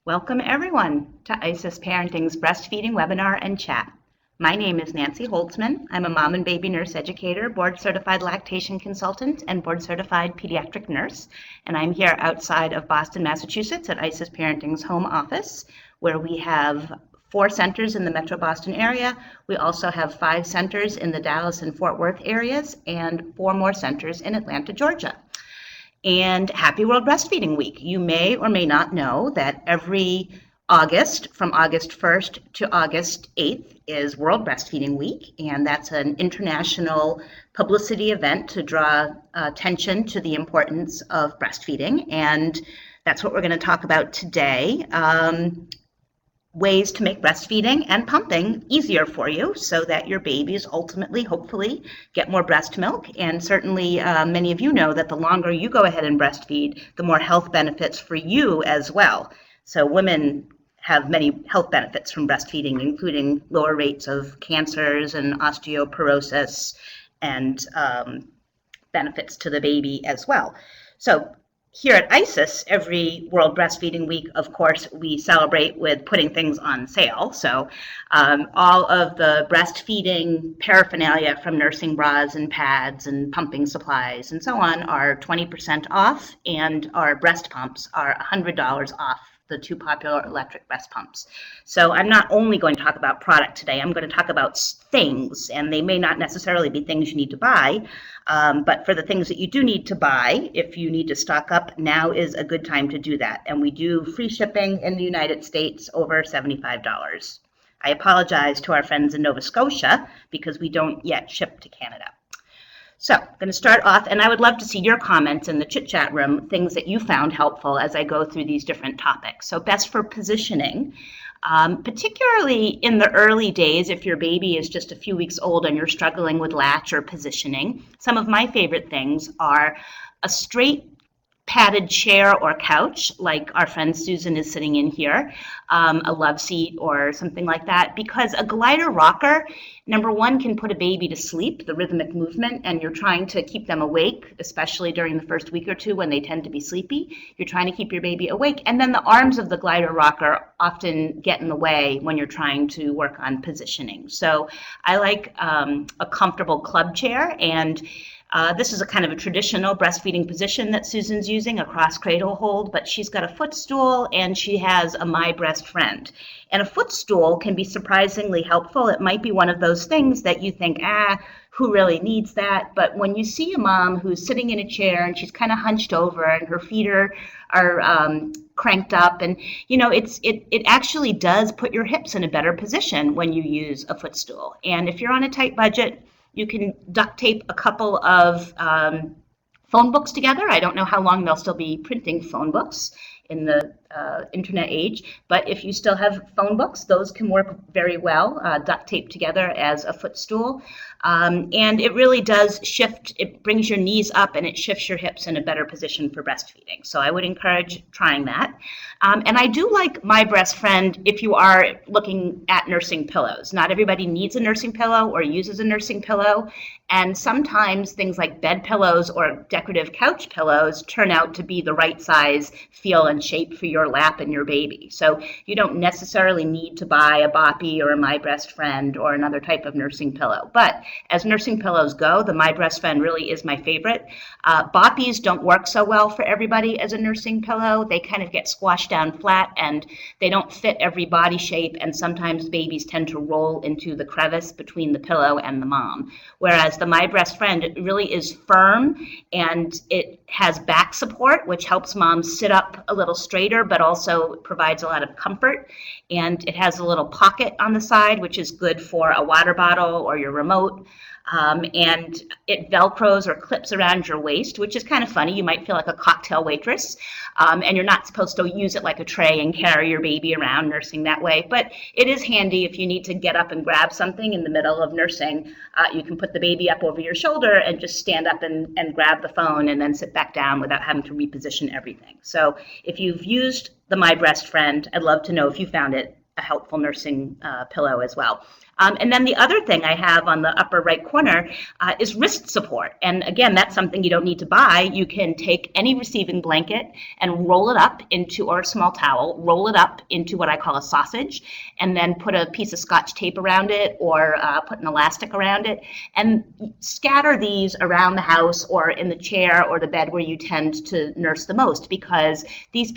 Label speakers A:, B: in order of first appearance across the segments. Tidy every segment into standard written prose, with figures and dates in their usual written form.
A: Welcome everyone to IsisParenting's breastfeeding webinar and chat. My name is Nancy Holtzman. I'm a mom and baby nurse educator, board certified lactation consultant, and board certified pediatric nurse. And I'm here outside of Boston, Massachusetts at IsisParenting's home office, where we have 4 centers in the Metro Boston area. We also have 5 centers in the Dallas and Fort Worth areas and 4 more centers in Atlanta, Georgia. And happy World Breastfeeding Week. You may or may not know that every August, from August 1st to August 8th, is World Breastfeeding Week, and that's an international publicity event to draw attention to the importance of breastfeeding, and that's what we're going to talk about today. Ways to make breastfeeding and pumping easier for you so that your babies ultimately, hopefully, get more breast milk. And certainly many of you know that the longer you go ahead and breastfeed, the more health benefits for you as well. So women have many health benefits from breastfeeding, including lower rates of cancers and osteoporosis and benefits to the baby as well. So here at ISIS, every World Breastfeeding Week, of course, we celebrate with putting things on sale. So all of the breastfeeding paraphernalia from nursing bras and pads and pumping supplies and so on are 20% off, and our breast pumps are $100 off, the 2 popular electric breast pumps. So I'm not only going to talk about product today, I'm going to talk about things, and they may not necessarily be things you need to buy, but for the things that you do need to buy, if you need to stock up, now is a good time to do that. And we do free shipping in the United States over $75. I apologize to our friends in Nova Scotia because we don't yet ship to Canada. So I'm going to start off, and I would love to see your comments in the chit chat room, things that you found helpful as I go through these different topics. So best for positioning, particularly in the early days, if your baby is just a few weeks old and you're struggling with latch or positioning. Some of my favorite things are a straight padded chair or couch, like our friend Susan is sitting in here, a love seat or something like that, because a glider rocker, number one, can put a baby to sleep, the rhythmic movement, and you're trying to keep them awake, especially during the first week or 2 when they tend to be sleepy. You're trying to keep your baby awake, and then the arms of the glider rocker often get in the way when you're trying to work on positioning. So I like a comfortable club chair, and this is a kind of a traditional breastfeeding position that Susan's using, a cross cradle hold, but she's got a footstool and she has a My Breast Friend. And a footstool can be surprisingly helpful. It might be one of those things that you think, who really needs that? But when you see a mom who's sitting in a chair and she's kind of hunched over and her feet are cranked up, and it actually does put your hips in a better position when you use a footstool. And if you're on a tight budget, you can duct tape a couple of phone books together. I don't know how long they'll still be printing phone books in the internet age, but if you still have phone books, those can work very well, duct taped together as a footstool. And it really does shift, it brings your knees up and it shifts your hips in a better position for breastfeeding. So I would encourage trying that. And I do like My Breast Friend if you are looking at nursing pillows. Not everybody needs a nursing pillow or uses a nursing pillow. And sometimes things like bed pillows or decorative couch pillows turn out to be the right size, feel, and shape for your lap and your baby. So you don't necessarily need to buy a Boppy or a My Breast Friend or another type of nursing pillow. But as nursing pillows go, the My Breast Friend really is my favorite. Boppies don't work so well for everybody as a nursing pillow. They kind of get squashed down flat and they don't fit every body shape, and sometimes babies tend to roll into the crevice between the pillow and the mom. Whereas the My Breast Friend, it really is firm and it has back support, which helps moms sit up a little straighter, but also provides a lot of comfort. And it has a little pocket on the side, which is good for a water bottle or your remote. And it velcros or clips around your waist, which is kind of funny. You might feel like a cocktail waitress, and you're not supposed to use it like a tray and carry your baby around nursing that way. But it is handy if you need to get up and grab something in the middle of nursing. You can put the baby up over your shoulder and just stand up and grab the phone and then sit back down without having to reposition everything. So if you've used the My Breast Friend, I'd love to know if you found it a helpful nursing pillow as well. And then the other thing I have on the upper right corner is wrist support. And again, that's something you don't need to buy. You can take any receiving blanket and roll it up into, or a small towel, roll it up into what I call a sausage, and then put a piece of Scotch tape around it, or put an elastic around it, and scatter these around the house or in the chair or the bed where you tend to nurse the most, because these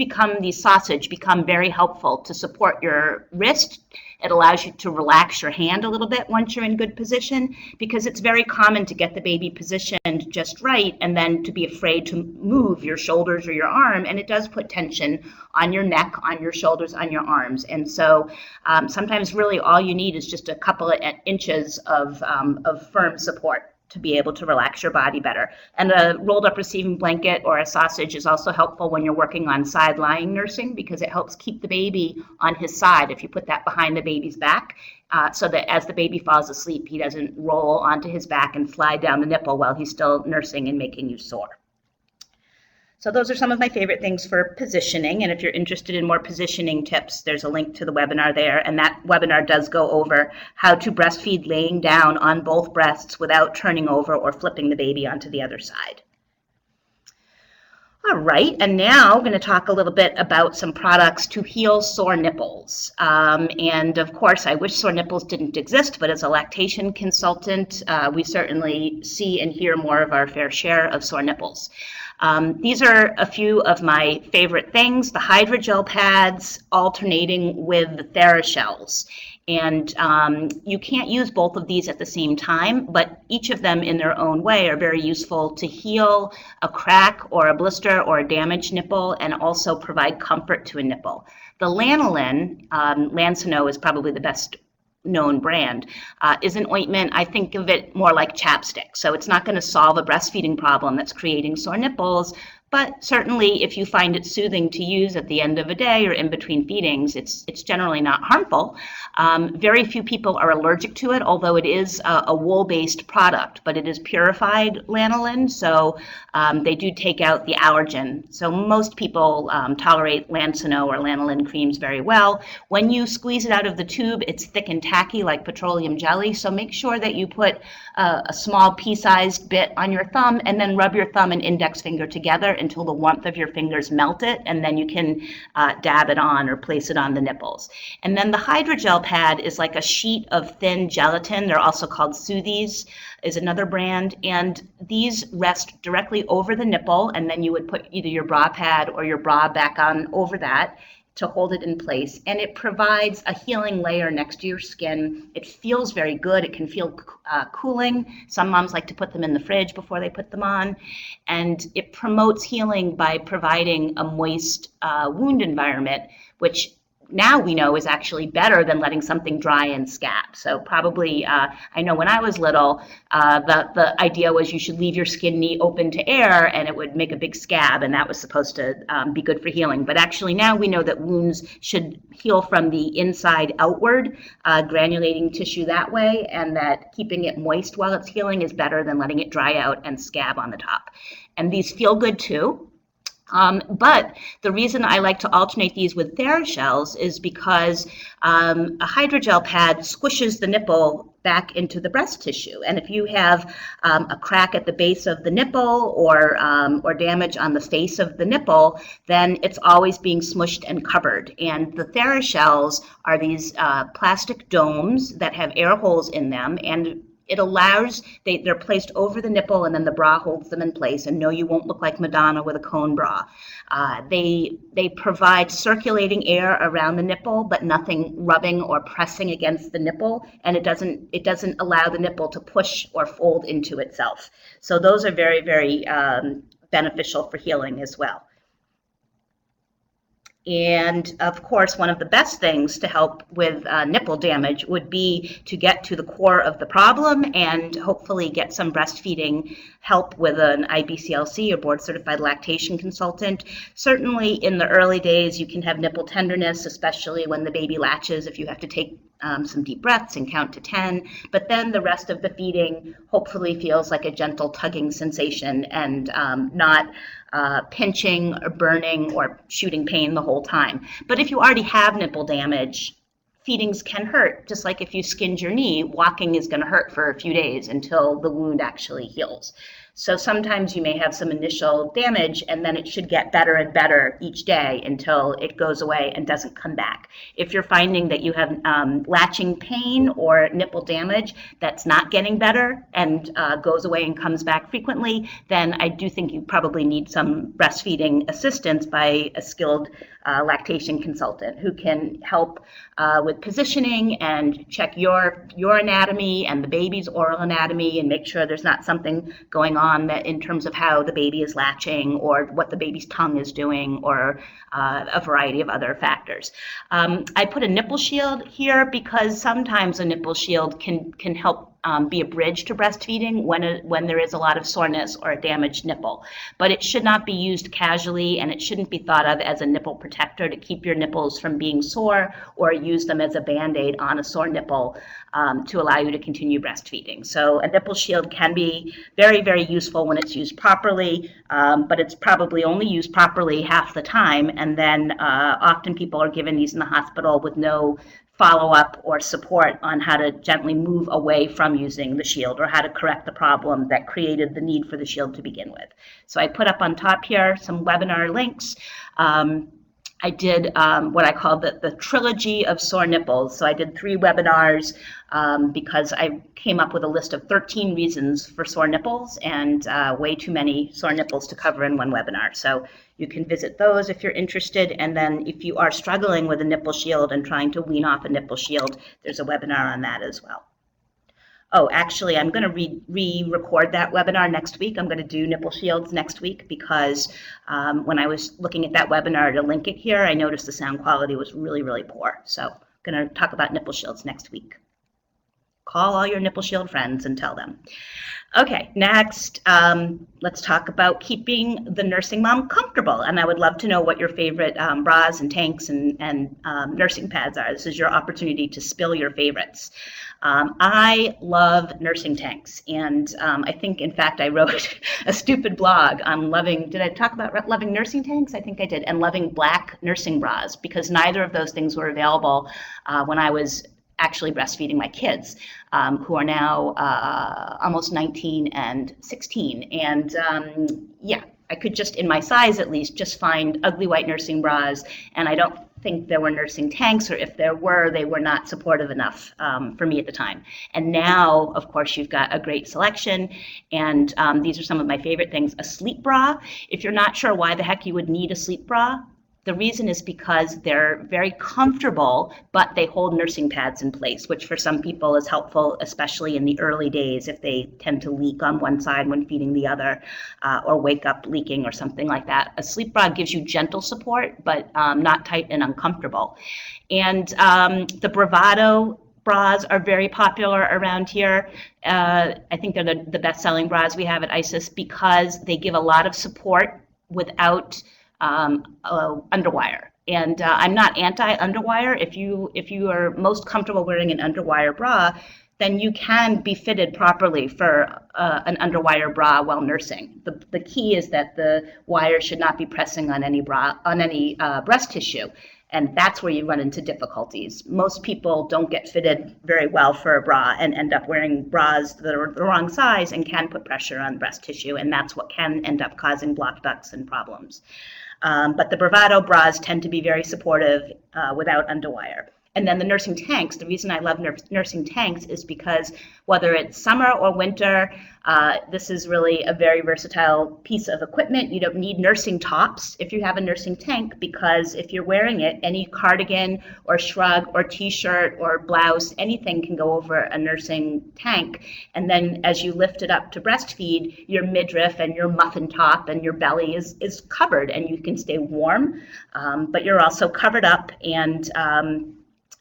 A: sausage become very helpful to support your wrist. It allows you to relax your hand a little bit once you're in good position, because it's very common to get the baby positioned just right and then to be afraid to move your shoulders or your arm, and it does put tension on your neck, on your shoulders, on your arms. And so sometimes really all you need is just a couple of inches of firm support to be able to relax your body better. And a rolled up receiving blanket or a sausage is also helpful when you're working on side lying nursing, because it helps keep the baby on his side if you put that behind the baby's back, so that as the baby falls asleep, he doesn't roll onto his back and slide down the nipple while he's still nursing and making you sore. So those are some of my favorite things for positioning. And if you're interested in more positioning tips, there's a link to the webinar there. And that webinar does go over how to breastfeed laying down on both breasts without turning over or flipping the baby onto the other side. All right, and now I'm going to talk a little bit about some products to heal sore nipples. And of course, I wish sore nipples didn't exist, but as a lactation consultant, we certainly see and hear more of our fair share of sore nipples. These are a few of my favorite things: the Hydrogel Pads alternating with the TheraShells. And you can't use both of these at the same time, but each of them in their own way are very useful to heal a crack or a blister or a damaged nipple, and also provide comfort to a nipple. The lanolin, Lansino is probably the best known brand, is an ointment. I think of it more like chapstick. So it's not going to solve a breastfeeding problem that's creating sore nipples, but certainly if you find it soothing to use at the end of a day or in between feedings, it's generally not harmful. Very few people are allergic to it, although it is a wool-based product, but it is purified lanolin, so they do take out the allergen. So most people tolerate Lansino or lanolin creams very well. When you squeeze it out of the tube, it's thick and tacky like petroleum jelly, so make sure that you put a small pea-sized bit on your thumb, and then rub your thumb and index finger together until the warmth of your fingers melt it, and then you can dab it on or place it on the nipples. And then the Hydrogel Pad is like a sheet of thin gelatin. They're also called Soothies, is another brand, and these rest directly over the nipple, and then you would put either your bra pad or your bra back on over that to hold it in place, and it provides a healing layer next to your skin. It feels very good. It can feel cooling. Some moms like to put them in the fridge before they put them on, and it promotes healing by providing a moist wound environment, which now we know is actually better than letting something dry and scab. So probably, I know when I was little, the idea was you should leave your skin knee open to air and it would make a big scab, and that was supposed to be good for healing. But actually now we know that wounds should heal from the inside outward, granulating tissue that way, and that keeping it moist while it's healing is better than letting it dry out and scab on the top. And these feel good too. But the reason I like to alternate these with TheraShells is because a hydrogel pad squishes the nipple back into the breast tissue. And if you have a crack at the base of the nipple or damage on the face of the nipple, then it's always being smushed and covered. And the TheraShells are these plastic domes that have air holes in them, and it allows, they're placed over the nipple, and then the bra holds them in place, and no, you won't look like Madonna with a cone bra. They provide circulating air around the nipple, but nothing rubbing or pressing against the nipple, and it doesn't allow the nipple to push or fold into itself. So those are very, very beneficial for healing as well. And of course, one of the best things to help with nipple damage would be to get to the core of the problem and hopefully get some breastfeeding help with an IBCLC or board certified lactation consultant. Certainly in the early days, you can have nipple tenderness, especially when the baby latches, if you have to take some deep breaths and count to 10, but then the rest of the feeding hopefully feels like a gentle tugging sensation and not pinching or burning or shooting pain the whole time. But if you already have nipple damage, feedings can hurt. Just like if you skinned your knee, walking is going to hurt for a few days until the wound actually heals. So sometimes you may have some initial damage, and then it should get better and better each day until it goes away and doesn't come back. If you're finding that you have latching pain or nipple damage that's not getting better and goes away and comes back frequently, then I do think you probably need some breastfeeding assistance by a skilled lactation consultant who can help with positioning and check your anatomy and the baby's oral anatomy and make sure there's not something going on that in terms of how the baby is latching or what the baby's tongue is doing or a variety of other factors. I put a nipple shield here because sometimes a nipple shield can help be a bridge to breastfeeding when there is a lot of soreness or a damaged nipple. But it should not be used casually, and it shouldn't be thought of as a nipple protector to keep your nipples from being sore, or use them as a Band-Aid on a sore nipple to allow you to continue breastfeeding. So a nipple shield can be very, very useful when it's used properly, but it's probably only used properly half the time, and then often people are given these in the hospital with no follow-up or support on how to gently move away from using the shield or how to correct the problem that created the need for the shield to begin with. So I put up on top here some webinar links. I did what I call the Trilogy of sore nipples. So I did 3 webinars because I came up with a list of 13 reasons for sore nipples, and way too many sore nipples to cover in one webinar. So you can visit those if you're interested. And then if you are struggling with a nipple shield and trying to wean off a nipple shield, there's a webinar on that as well. Oh, actually, I'm going to re-record that webinar next week. I'm going to do nipple shields next week because when I was looking at that webinar to link it here, I noticed the sound quality was really, really poor. So I'm going to talk about nipple shields next week. Call all your nipple shield friends and tell them. Okay, next, let's talk about keeping the nursing mom comfortable. And I would love to know what your favorite bras and tanks and nursing pads are. This is your opportunity to spill your favorites. I love nursing tanks, and I think, in fact, I wrote a stupid blog on did I talk about loving nursing tanks? I think I did, and loving black nursing bras, because neither of those things were available when I was actually breastfeeding my kids, who are now almost 19 and 16. And yeah, I could just, in my size at least, just find ugly white nursing bras, and I don't think there were nursing tanks, or if there were, they were not supportive enough for me at the time. And now, of course, you've got a great selection, and these are some of my favorite things. A sleep bra. If you're not sure why the heck you would need a sleep bra, the reason is because they're very comfortable, but they hold nursing pads in place, which for some people is helpful, especially in the early days if they tend to leak on one side when feeding the other, or wake up leaking or something like that. A sleep bra gives you gentle support, but not tight and uncomfortable. And the Bravado Bras are very popular around here. I think they're the best-selling bras we have at ISIS because they give a lot of support without underwire. And I'm not anti-underwire. If you are most comfortable wearing an underwire bra, then you can be fitted properly for an underwire bra while nursing. The key is that the wire should not be pressing on any breast tissue, and that's where you run into difficulties. Most people don't get fitted very well for a bra and end up wearing bras that are the wrong size and can put pressure on breast tissue, and that's what can end up causing blocked ducts and problems. But the Bravado bras tend to be very supportive without underwire. And then the nursing tanks, the reason I love nursing tanks is because whether it's summer or winter, this is really a very versatile piece of equipment. You don't need nursing tops if you have a nursing tank, because if you're wearing it, any cardigan or shrug or t-shirt or blouse, anything can go over a nursing tank. And then as you lift it up to breastfeed, your midriff and your muffin top and your belly is covered, and you can stay warm, but you're also covered up, and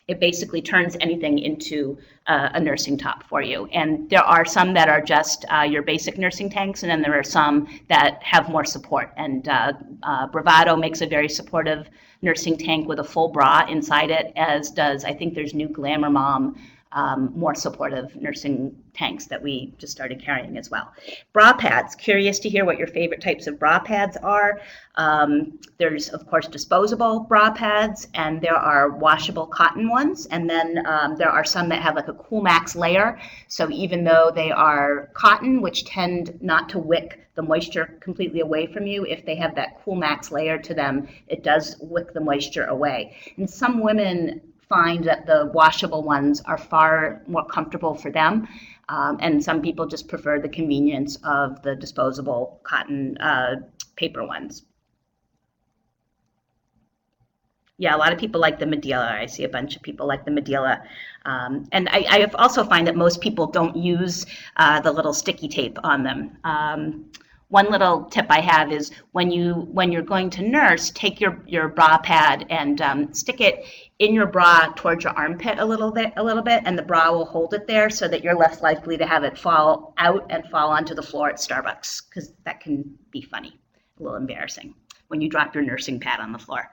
A: it basically turns anything into a nursing top for you. And there are some that are just your basic nursing tanks, and then there are some that have more support. And Bravado makes a very supportive nursing tank with a full bra inside it, as does, I think there's new Glamour Mom more supportive nursing tanks that we just started carrying as well. Bra pads, curious to hear what your favorite types of bra pads are. There's, of course, disposable bra pads, and there are washable cotton ones, and then there are some that have like a Cool Max layer. So even though they are cotton, which tend not to wick the moisture completely away from you, if they have that Cool Max layer to them, it does wick the moisture away. And some women find that the washable ones are far more comfortable for them, and some people just prefer the convenience of the disposable cotton paper ones. Yeah, a lot of people like the Medela. I see a bunch of people like the Medela. And I also find that most people don't use the little sticky tape on them. One little tip I have is when you're going to nurse, take your bra pad and stick it in your bra towards your armpit a little bit, and the bra will hold it there so that you're less likely to have it fall out and fall onto the floor at Starbucks, because that can be funny, a little embarrassing when you drop your nursing pad on the floor.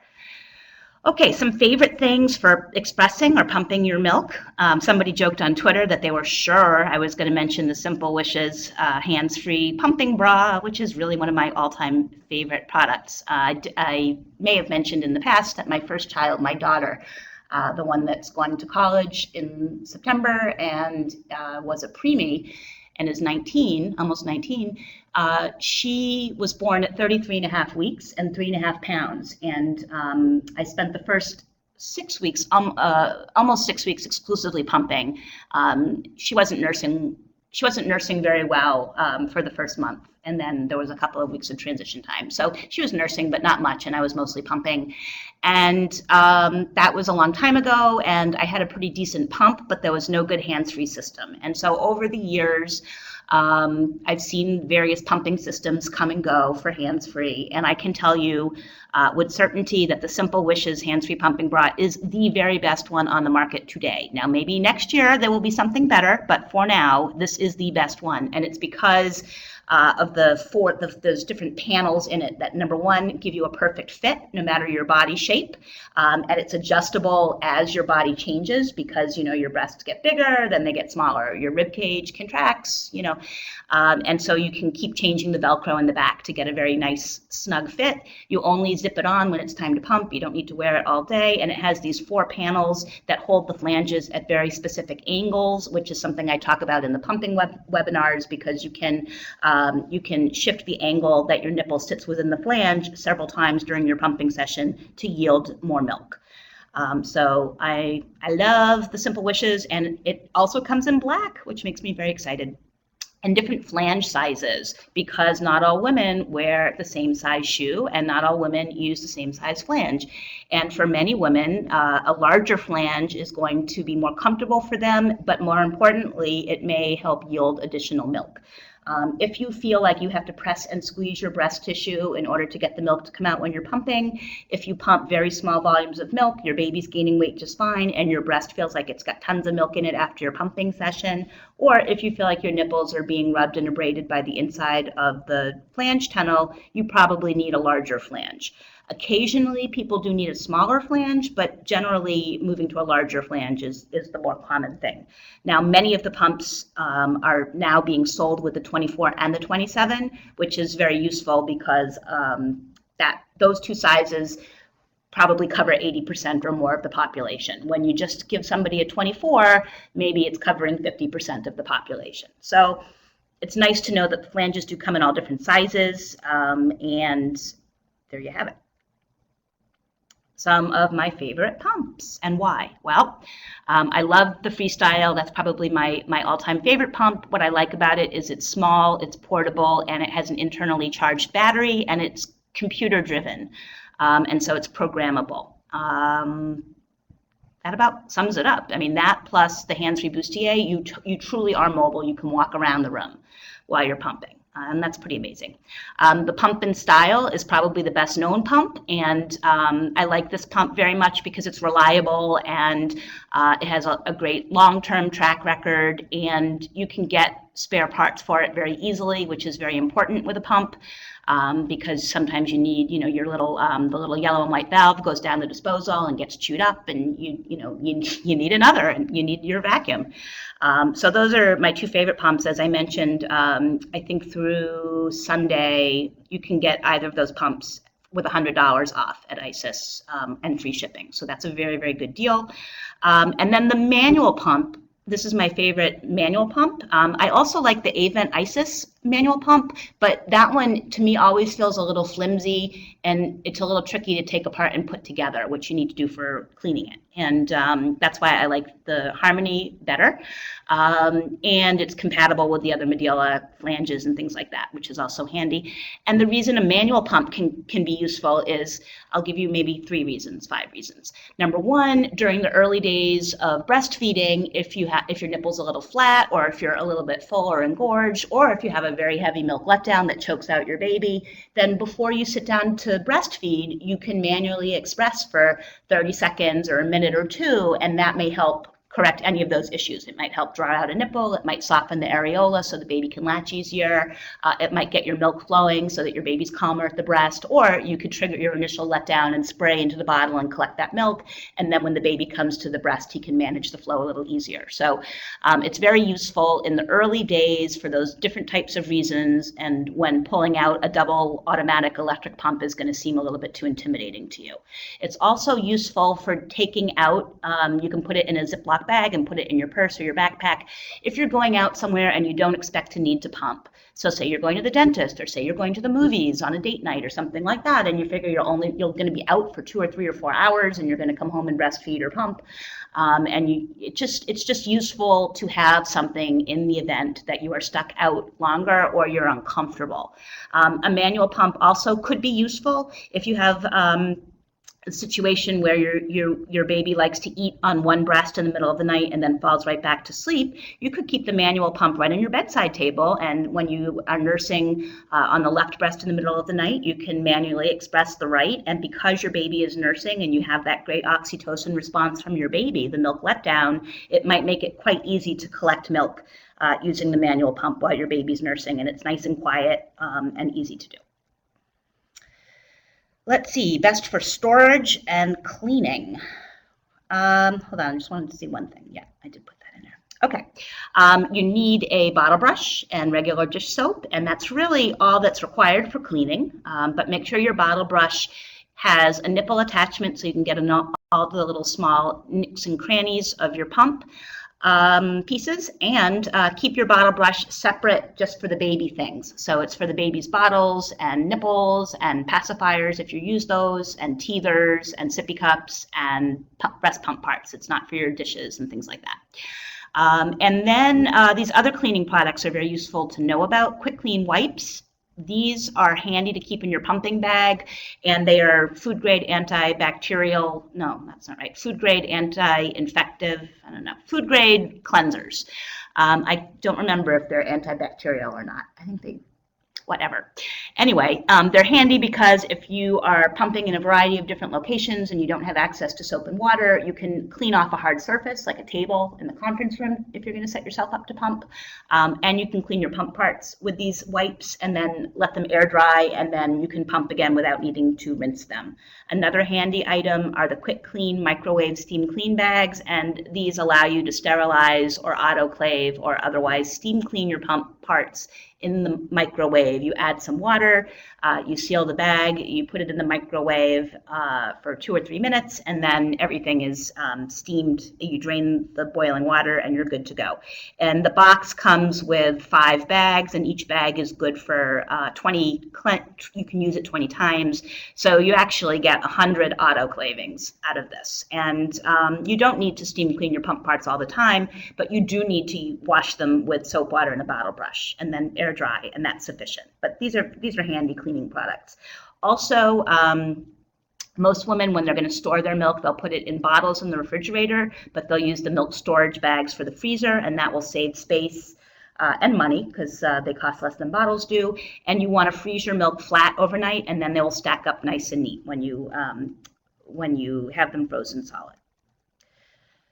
A: Okay, some favorite things for expressing or pumping your milk. Somebody joked on Twitter that they were sure I was going to mention the Simple Wishes hands-free pumping bra, which is really one of my all-time favorite products. I may have mentioned in the past that my first child, my daughter, the one that's going to college in September and was a preemie and is 19, almost 19, she was born at 33 and a half weeks and 3.5 pounds. And I spent the first 6 weeks, almost 6 weeks exclusively pumping. She wasn't nursing very well for the first month. And then there was a couple of weeks of transition time. So she was nursing, but not much, and I was mostly pumping. And that was a long time ago, and I had a pretty decent pump, but there was no good hands-free system. And so over the years, I've seen various pumping systems come and go for hands-free, and I can tell you with certainty that the Simple Wishes hands-free pumping bra is the very best one on the market today. Now, maybe next year there will be something better, but for now, this is the best one, and it's because of those different panels in it that, number one, give you a perfect fit no matter your body shape, and it's adjustable as your body changes, because your breasts get bigger, then they get smaller, your rib cage contracts, and so you can keep changing the Velcro in the back to get a very nice snug fit. You only zip it on when it's time to pump. You don't need to wear it all day, and it has these 4 panels that hold the flanges at very specific angles, which is something I talk about in the pumping webinars, because you can shift the angle that your nipple sits within the flange several times during your pumping session to yield more milk. So I love the Simple Wishes, and it also comes in black, which makes me very excited. And different flange sizes, because not all women wear the same size shoe and not all women use the same size flange. And for many women, a larger flange is going to be more comfortable for them, but more importantly, it may help yield additional milk. If you feel like you have to press and squeeze your breast tissue in order to get the milk to come out when you're pumping, if you pump very small volumes of milk, your baby's gaining weight just fine, and your breast feels like it's got tons of milk in it after your pumping session, or if you feel like your nipples are being rubbed and abraded by the inside of the flange tunnel, you probably need a larger flange. Occasionally, people do need a smaller flange, but generally moving to a larger flange is the more common thing. Now, many of the pumps are now being sold with the 24 and the 27, which is very useful because those two sizes probably cover 80% or more of the population. When you just give somebody a 24, maybe it's covering 50% of the population. So it's nice to know that the flanges do come in all different sizes, and there you have it. Some of my favorite pumps and why. Well, I love the Freestyle. That's probably my all-time favorite pump. What I like about it is it's small, it's portable, and it has an internally charged battery, and it's computer driven, and so it's programmable. That about sums it up. I mean, that plus the hands-free bustier, you truly are mobile. You can walk around the room while you're pumping. And that's pretty amazing. The Pump and Style is probably the best known pump, and I like this pump very much because it's reliable and it has a great long-term track record, and you can get spare parts for it very easily, which is very important with a pump. because sometimes you need, your little, the little yellow and white valve goes down the disposal and gets chewed up, and you need another, and you need your vacuum. So those are my two favorite pumps. As I mentioned, I think through Sunday, you can get either of those pumps with $100 off at ISIS and free shipping. So that's a very, very good deal. And then the manual pump, this is my favorite manual pump. I also like the Avent ISIS manual pump, but that one to me always feels a little flimsy, and it's a little tricky to take apart and put together, which you need to do for cleaning it. And that's why I like the Harmony better. And it's compatible with the other Medela flanges and things like that, which is also handy. And the reason a manual pump can be useful is, I'll give you maybe 5 reasons. Number one, during the early days of breastfeeding, if your nipple's a little flat, or if you're a little bit full or engorged, or if you have a very heavy milk letdown that chokes out your baby, then before you sit down to breastfeed, you can manually express for 30 seconds or a minute or two, and that may help correct any of those issues. It might help draw out a nipple. It might soften the areola so the baby can latch easier. It might get your milk flowing so that your baby's calmer at the breast, or you could trigger your initial letdown and spray into the bottle and collect that milk. And then when the baby comes to the breast, he can manage the flow a little easier. So it's very useful in the early days for those different types of reasons. And when pulling out a double automatic electric pump is going to seem a little bit too intimidating to you. It's also useful for taking out. You can put it in a Ziploc bag and put it in your purse or your backpack if you're going out somewhere and you don't expect to need to pump. So say you're going to the dentist, or say you're going to the movies on a date night or something like that, and you figure you're going to be out for 2 or 3 or 4 hours, and you're going to come home and breastfeed or pump, it's just useful to have something in the event that you are stuck out longer or you're uncomfortable. A manual pump also could be useful if you have a situation where your baby likes to eat on one breast in the middle of the night and then falls right back to sleep. You could keep the manual pump right on your bedside table, and when you are nursing on the left breast in the middle of the night, you can manually express the right. And because your baby is nursing and you have that great oxytocin response from your baby, the milk letdown, it might make it quite easy to collect milk using the manual pump while your baby's nursing, and it's nice and quiet and easy to do. Let's see, best for storage and cleaning. Hold on, I just wanted to see one thing. Yeah, I did put that in there. Okay, you need a bottle brush and regular dish soap, and that's really all that's required for cleaning. But make sure your bottle brush has a nipple attachment so you can get all the little small nicks and crannies of your pump pieces, and keep your bottle brush separate just for the baby things. So it's for the baby's bottles and nipples and pacifiers if you use those, and teethers and sippy cups and breast pump parts. It's not for your dishes and things like that. And then these other cleaning products are very useful to know about. Quick clean wipes. These are handy to keep in your pumping bag, and they are food grade antibacterial, no, that's not right, food grade anti-infective, food grade cleansers. I don't remember if they're antibacterial or not. I think they, whatever. Anyway, they're handy because if you are pumping in a variety of different locations and you don't have access to soap and water, you can clean off a hard surface like a table in the conference room if you're going to set yourself up to pump. And you can clean your pump parts with these wipes and then let them air dry, and then you can pump again without needing to rinse them. Another handy item are the quick clean microwave steam clean bags, and these allow you to sterilize or autoclave or otherwise steam clean your pump parts in the microwave. You add some water, you seal the bag, you put it in the microwave for 2 or 3 minutes, and then everything is steamed. You drain the boiling water and you're good to go. And the box comes with 5 bags, and each bag is good for 20, you can use it 20 times. So you actually get 100 autoclavings out of this. And you don't need to steam clean your pump parts all the time, but you do need to wash them with soap, water, and a bottle brush, and then air dry, and that's sufficient. But these are handy cleaning products. Also, most women, when they're going to store their milk, they'll put it in bottles in the refrigerator, but they'll use the milk storage bags for the freezer, and that will save space and money because they cost less than bottles do. And you want to freeze your milk flat overnight, and then they will stack up nice and neat when you have them frozen solid.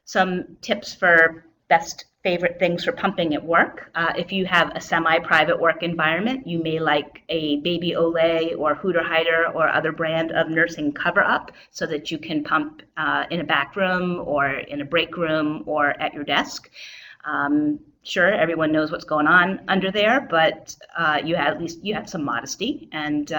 A: Some tips for best favorite things for pumping at work. If you have a semi-private work environment, you may like a Baby Olay or Hooter Hyder or other brand of nursing cover-up so that you can pump in a back room or in a break room or at your desk. Sure, everyone knows what's going on under there, but at least you have some modesty, and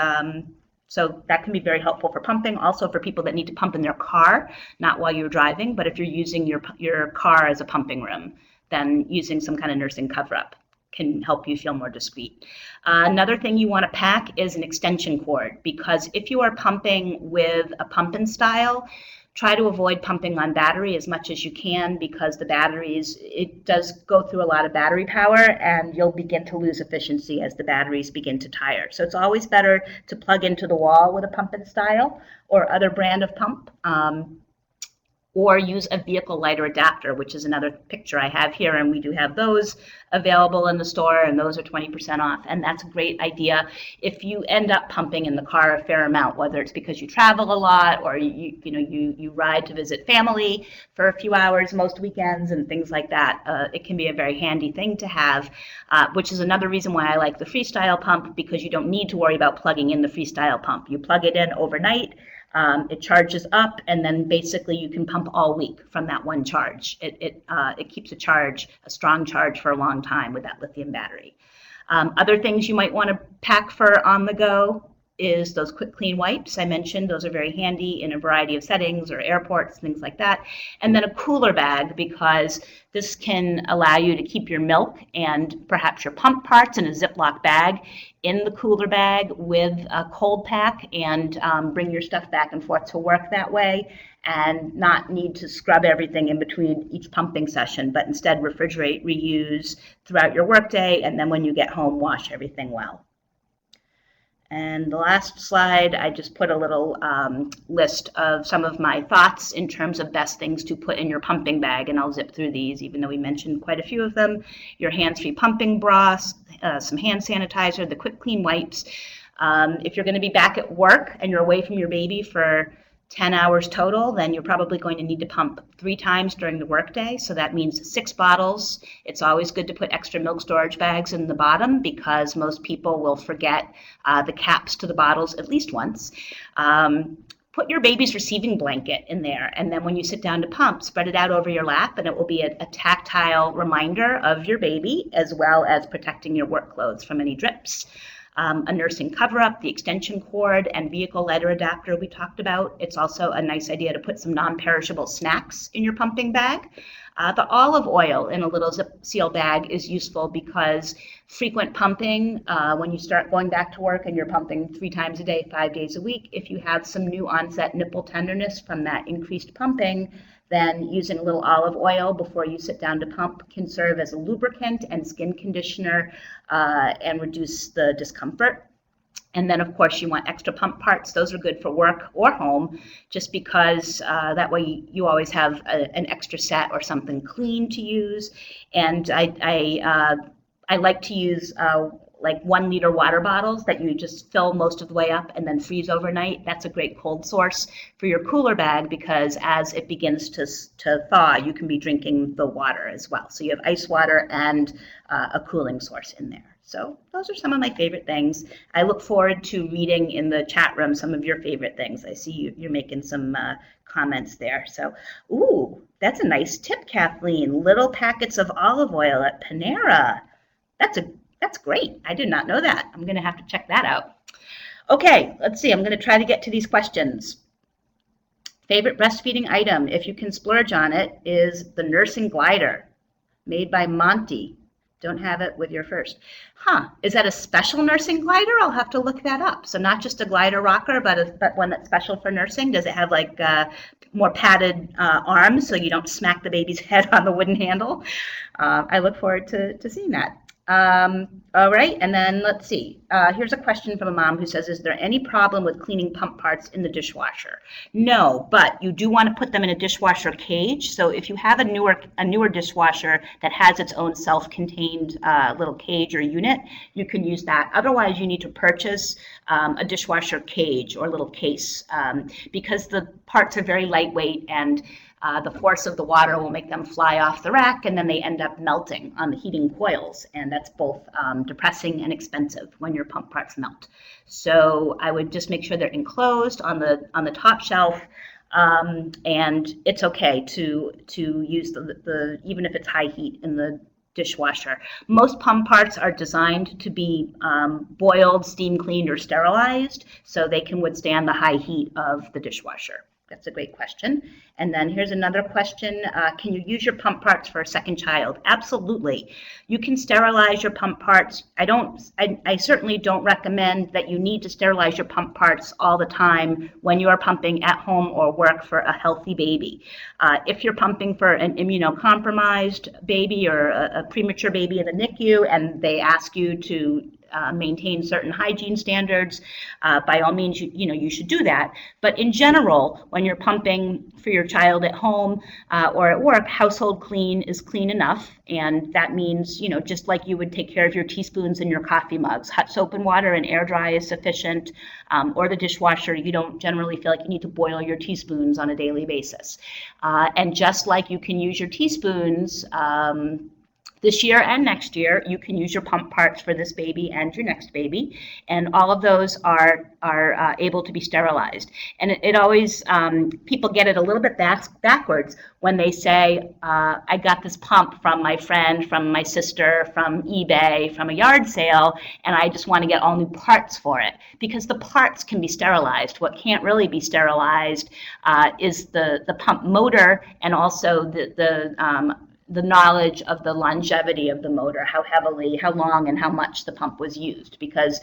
A: so that can be very helpful for pumping. Also for people that need to pump in their car, not while you're driving, but if you're using your car as a pumping room, then using some kind of nursing cover-up can help you feel more discreet. Another thing you want to pack is an extension cord, because if you are pumping with a pump-in style, try to avoid pumping on battery as much as you can, because the batteries, it does go through a lot of battery power, and you'll begin to lose efficiency as the batteries begin to tire. So it's always better to plug into the wall with a pump-in style or other brand of pump. Or use a vehicle lighter adapter, which is another picture I have here, and we do have those available in the store, and those are 20% off, and that's a great idea if you end up pumping in the car a fair amount, whether it's because you travel a lot or you ride to visit family for a few hours most weekends and things like that. It can be a very handy thing to have, which is another reason why I like the freestyle pump, because you don't need to worry about plugging in the freestyle pump. You plug it in overnight. It charges up, and then basically you can pump all week from that one charge. It keeps a strong charge for a long time with that lithium battery. Other things you might want to pack for on the go is those quick clean wipes I mentioned. Those are very handy in a variety of settings or airports, things like that. And then a cooler bag, because this can allow you to keep your milk and perhaps your pump parts in a Ziploc bag in the cooler bag with a cold pack, and bring your stuff back and forth to work that way, and not need to scrub everything in between each pumping session, but instead refrigerate, reuse throughout your workday, and then when you get home, wash everything well. And the last slide, I just put a little list of some of my thoughts in terms of best things to put in your pumping bag, and I'll zip through these, even though we mentioned quite a few of them. Your hands-free pumping bras, some hand sanitizer, the quick clean wipes. If you're going to be back at work and you're away from your baby for 10 hours total, then you're probably going to need to pump 3 times during the workday. So that means 6 bottles. It's always good to put extra milk storage bags in the bottom, because most people will forget the caps to the bottles at least once. Put your baby's receiving blanket in there, and then when you sit down to pump, spread it out over your lap, and it will be a tactile reminder of your baby, as well as protecting your work clothes from any drips. A nursing cover-up, the extension cord, and vehicle lighter adapter we talked about. It's also a nice idea to put some non-perishable snacks in your pumping bag. The olive oil in a little zip seal bag is useful, because frequent pumping, when you start going back to work and you're pumping 3 times a day, 5 days a week, if you have some new onset nipple tenderness from that increased pumping, then using a little olive oil before you sit down to pump can serve as a lubricant and skin conditioner, and reduce the discomfort. And then, of course, you want extra pump parts. Those are good for work or home, just because that way you always have an extra set or something clean to use. And I like to use like 1 liter water bottles that you just fill most of the way up and then freeze overnight. That's a great cold source for your cooler bag, because as it begins to thaw, you can be drinking the water as well. So you have ice water and a cooling source in there. So those are some of my favorite things. I look forward to reading in the chat room some of your favorite things. I see you're making some comments there. So, ooh, that's a nice tip, Kathleen. Little packets of olive oil at Panera. That's great. I did not know that. I'm going to have to check that out. Okay, let's see. I'm going to try to get to these questions. Favorite breastfeeding item, if you can splurge on it, is the nursing glider made by Monty. Don't have it with your first. Is that a special nursing glider? I'll have to look that up. So not just a glider rocker, but one that's special for nursing. Does it have like more padded arms so you don't smack the baby's head on the wooden handle? I look forward to seeing that. All right, and then let's see. Here's a question from a mom who says, is there any problem with cleaning pump parts in the dishwasher? No, but you do want to put them in a dishwasher cage. So if you have a newer dishwasher that has its own self-contained little cage or unit, you can use that. Otherwise, you need to purchase a dishwasher cage or little case, because the parts are very lightweight, and The force of the water will make them fly off the rack, and then they end up melting on the heating coils, and that's both depressing and expensive when your pump parts melt. So I would just make sure they're enclosed on the top shelf. And it's okay to use the even if it's high heat in the dishwasher. Most pump parts are designed to be boiled, steam cleaned, or sterilized, so they can withstand the high heat of the dishwasher. That's a great question. And then here's another question. Can you use your pump parts for a second child? Absolutely. You can sterilize your pump parts. I certainly don't recommend that you need to sterilize your pump parts all the time when you are pumping at home or work for a healthy baby. If you're pumping for an immunocompromised baby or a premature baby in the NICU and they ask you to maintain certain hygiene standards, by all means, you should do that. But in general, when you're pumping for your child at home or at work, household clean is clean enough. And that means, just like you would take care of your teaspoons and your coffee mugs, hot soap and water and air dry is sufficient. Or the dishwasher, you don't generally feel like you need to boil your teaspoons on a daily basis. And just like you can use your teaspoons this year and next year, you can use your pump parts for this baby and your next baby, and all of those are able to be sterilized. And it always, people get it a little bit backwards when they say, I got this pump from my friend, from my sister, from eBay, from a yard sale, and I just want to get all new parts for it. Because the parts can be sterilized. What can't really be sterilized is the pump motor, and also the knowledge of the longevity of the motor, how heavily, how long, and how much the pump was used. Because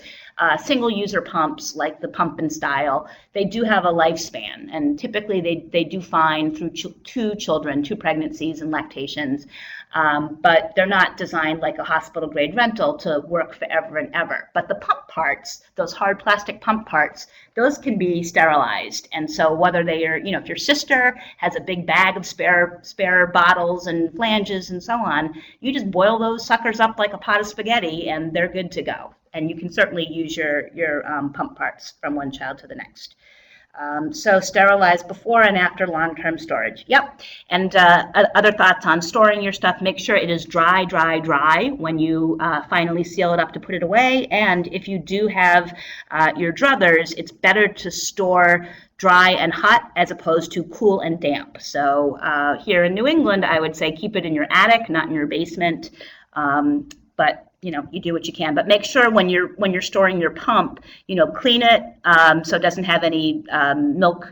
A: single-user pumps, like the pump and style, they do have a lifespan, and typically they do fine through two pregnancies and lactations, but they're not designed like a hospital-grade rental to work forever and ever. But the pump parts, those hard plastic pump parts, those can be sterilized. And so whether they are, if your sister has a big bag of spare bottles and flanges and so on, you just boil those suckers up like a pot of spaghetti and they're good to go. And you can certainly use your pump parts from one child to the next. So sterilize before and after long-term storage. Yep. And other thoughts on storing your stuff, make sure it is dry when you finally seal it up to put it away. And if you do have your druthers, it's better to store dry and hot as opposed to cool and damp. So here in New England, I would say keep it in your attic, not in your basement. But you do what you can, but make sure when you're storing your pump, clean it so it doesn't have any milk,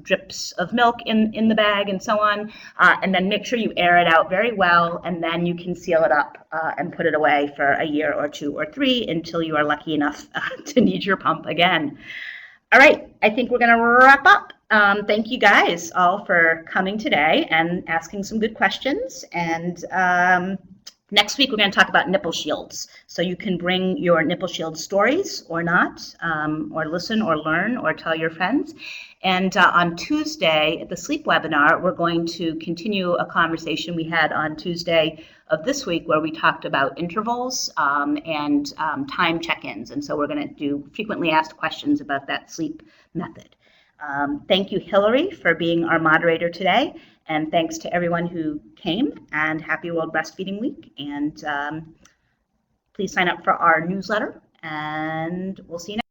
A: drips of milk in the bag and so on, and then make sure you air it out very well, and then you can seal it up and put it away for a year or 2 or 3 until you are lucky enough to need your pump again. All right, I think we're going to wrap up. Thank you guys all for coming today and asking some good questions. And next week, we're going to talk about nipple shields. So you can bring your nipple shield stories or not, or listen or learn or tell your friends. And on Tuesday at the sleep webinar, we're going to continue a conversation we had on Tuesday of this week where we talked about intervals and time check-ins. And so we're going to do frequently asked questions about that sleep method. Thank you, Hillary, for being our moderator today. And thanks to everyone who came, and happy World Breastfeeding Week. And please sign up for our newsletter, and we'll see you next